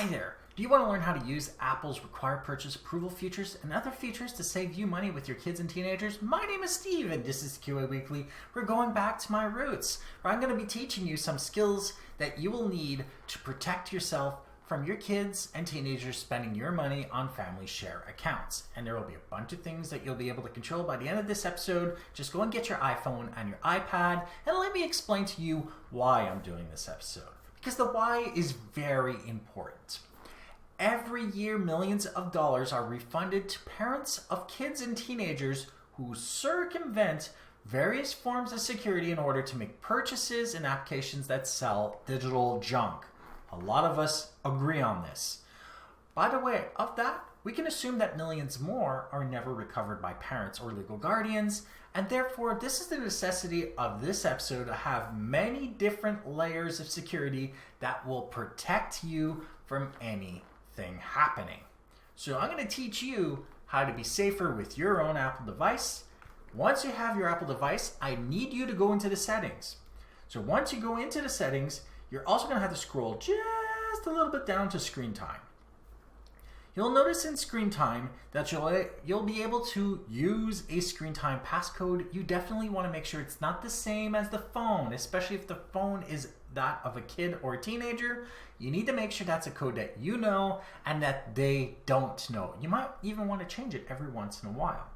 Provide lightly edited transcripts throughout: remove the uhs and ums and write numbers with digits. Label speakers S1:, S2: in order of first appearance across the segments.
S1: Hi there! Do you want to learn how to use Apple's required purchase approval features and other features to save you money with your kids and teenagers? My name is Steve and this is QA Weekly. We're going back to my roots, where I'm going to be teaching you some skills that you will need to protect yourself from your kids and teenagers spending your money on family share accounts. And there will be a bunch of things that you'll be able to control by the end of this episode. Just go and get your iPhone and your iPad and let me explain to you why I'm doing this episode. Because the why is very important. Every year, millions of dollars are refunded to parents of kids and teenagers who circumvent various forms of security in order to make purchases and applications that sell digital junk. A lot of us agree on this. By the way, of that, we can assume that millions more are never recovered by parents or legal guardians, and therefore this is the necessity of this episode to have many different layers of security that will protect you from anything happening. So I'm going to teach you how to be safer with your own Apple device. Once you have your Apple device, I need you to go into the settings. So once you go into the settings, you're also going to have to scroll just a little bit down to screen time. You'll notice in screen time that you'll be able to use a screen time passcode. You definitely want to make sure it's not the same as the phone, especially if the phone is that of a kid or a teenager. You need to make sure that's a code that you know and that they don't know. You might even want to change it every once in a while.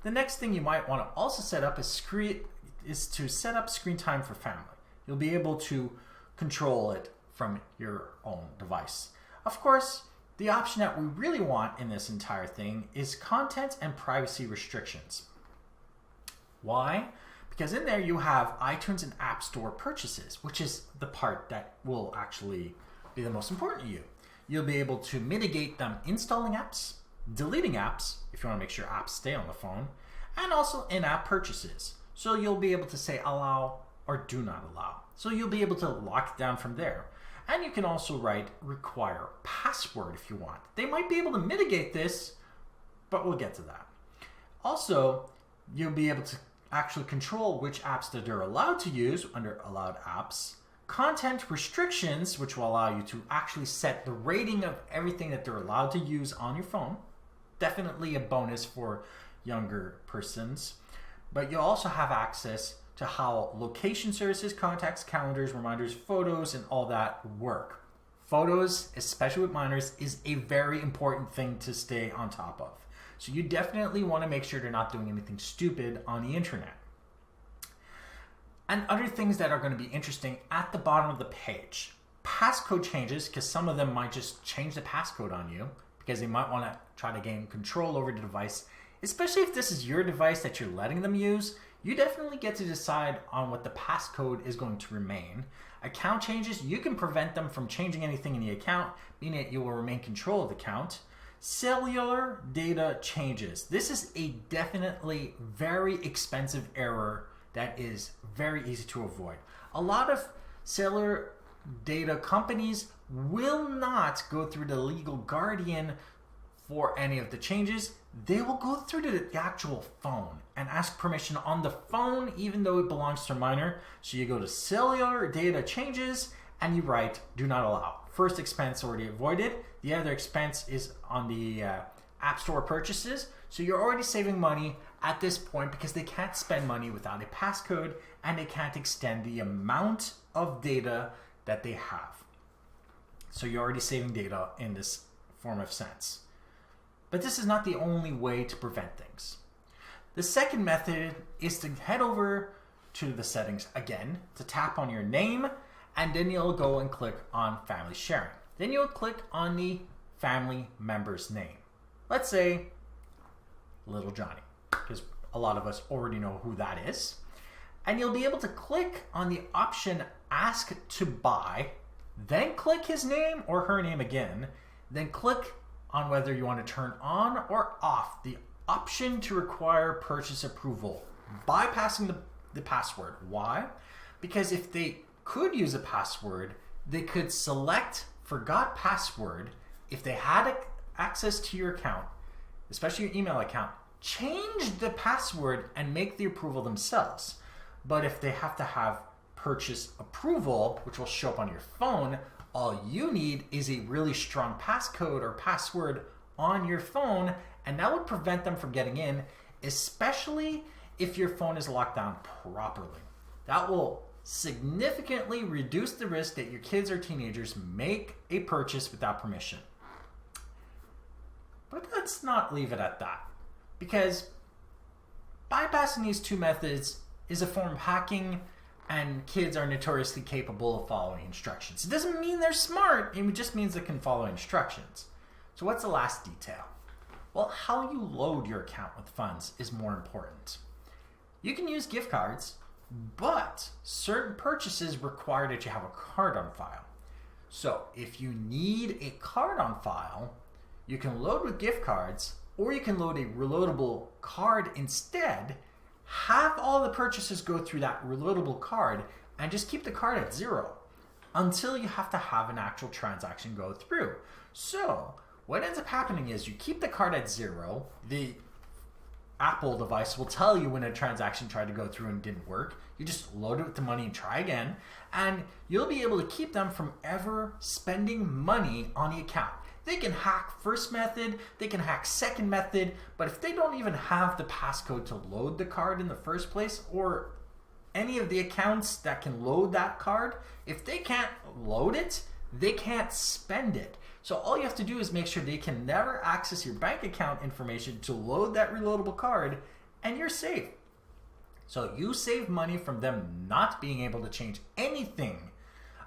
S1: The next thing you might want to also set up is to set up screen time for family. You'll be able to control it from your own device. Of course, the option that we really want in this entire thing is content and privacy restrictions. Why? Because in there you have iTunes and App Store purchases, which is the part that will actually be the most important to you. You'll be able to mitigate them installing apps, deleting apps, if you want to make sure apps stay on the phone, and also in-app purchases. So you'll be able to say allow or do not allow. So you'll be able to lock it down from there. And you can also write require password if you want. They might be able to mitigate this, but we'll get to that. Also, you'll be able to actually control which apps that they're allowed to use under allowed apps. Content restrictions, which will allow you to actually set the rating of everything that they're allowed to use on your phone. Definitely a bonus for younger persons. But you'll also have access to how location services, contacts, calendars, reminders, photos, and all that work. Photos, especially with minors, is a very important thing to stay on top of. So you definitely want to make sure they're not doing anything stupid on the internet. And other things that are going to be interesting at the bottom of the page. Passcode changes, because some of them might just change the passcode on you, because they might want to try to gain control over the device, especially if this is your device that you're letting them use. You definitely get to decide on what the passcode is going to remain. Account changes, you can prevent them from changing anything in the account, meaning that you will remain control of the account. Cellular data changes. This is a definitely very expensive error that is very easy to avoid. A lot of cellular data companies will not go through the legal guardian for any of the changes. They will go through to the actual phone and ask permission on the phone, even though it belongs to a minor. So you go to cellular data changes and you write do not allow. First expense already avoided. The other expense is on the App Store purchases. So you're already saving money at this point because they can't spend money without a passcode and they can't extend the amount of data that they have. So you're already saving data in this form of sense. But this is not the only way to prevent things. The second method is to head over to the settings again, to tap on your name, and then you'll go and click on family sharing. Then you'll click on the family member's name. Let's say Little Johnny, because a lot of us already know who that is. And you'll be able to click on the option Ask to Buy, then click his name or her name again, then click on whether you want to turn on or off the option to require purchase approval, bypassing the password. Why? Because if they could use a password, they could select forgot password. If they had access to your account, especially your email account, change the password and make the approval themselves. But if they have to have purchase approval, which will show up on your phone, All you need is a really strong passcode or password on your phone, and that would prevent them from getting in, especially if your phone is locked down properly. That will significantly reduce the risk that your kids or teenagers make a purchase without permission. But let's not leave it at that, because bypassing these two methods is a form of hacking, and kids are notoriously capable of following instructions. It doesn't mean they're smart, it just means they can follow instructions. So what's the last detail? Well, how you load your account with funds is more important. You can use gift cards, but certain purchases require that you have a card on file. So if you need a card on file, you can load with gift cards, or you can load a reloadable card instead, have all the purchases go through that reloadable card, and just keep the card at 0 until you have to have an actual transaction go through. So what ends up happening is you keep the card at 0, the Apple device will tell you when a transaction tried to go through and didn't work. You just load it with the money and try again, and you'll be able to keep them from ever spending money on the account. They can hack first method, they can hack second method, but if they don't even have the passcode to load the card in the first place, or any of the accounts that can load that card, if they can't load it, they can't spend it. So all you have to do is make sure they can never access your bank account information to load that reloadable card, and you're safe. So you save money from them not being able to change anything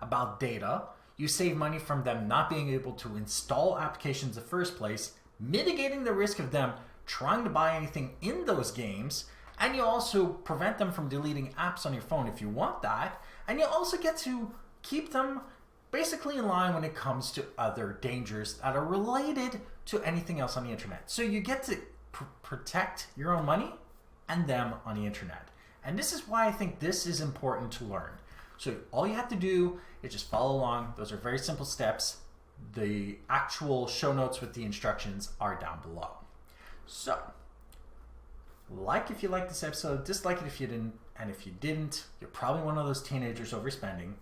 S1: about data. You save money from them not being able to install applications in the first place, mitigating the risk of them trying to buy anything in those games, and you also prevent them from deleting apps on your phone if you want that, and you also get to keep them basically in line when it comes to other dangers that are related to anything else on the internet. So you get to protect your own money and them on the internet. And this is why I think this is important to learn. So all you have to do is just follow along. Those are very simple steps. The actual show notes with the instructions are down below. So, like if you liked this episode, dislike it if you didn't, and if you didn't, you're probably one of those teenagers overspending.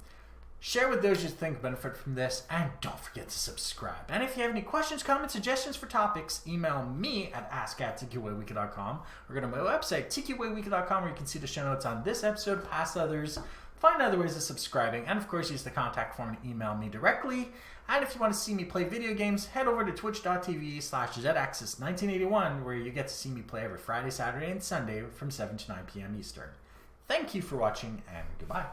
S1: Share with those you think benefit from this, and don't forget to subscribe. And if you have any questions, comments, suggestions for topics, email me at ask@tqaweekly.com, or go to my website, tqaweekly.com, where you can see the show notes on this episode, past others, find other ways of subscribing, and of course use the contact form to email me directly. And if you want to see me play video games, head over to twitch.tv/ZAxis1981, where you get to see me play every Friday, Saturday, and Sunday from 7 to 9 p.m. Eastern. Thank you for watching, and goodbye.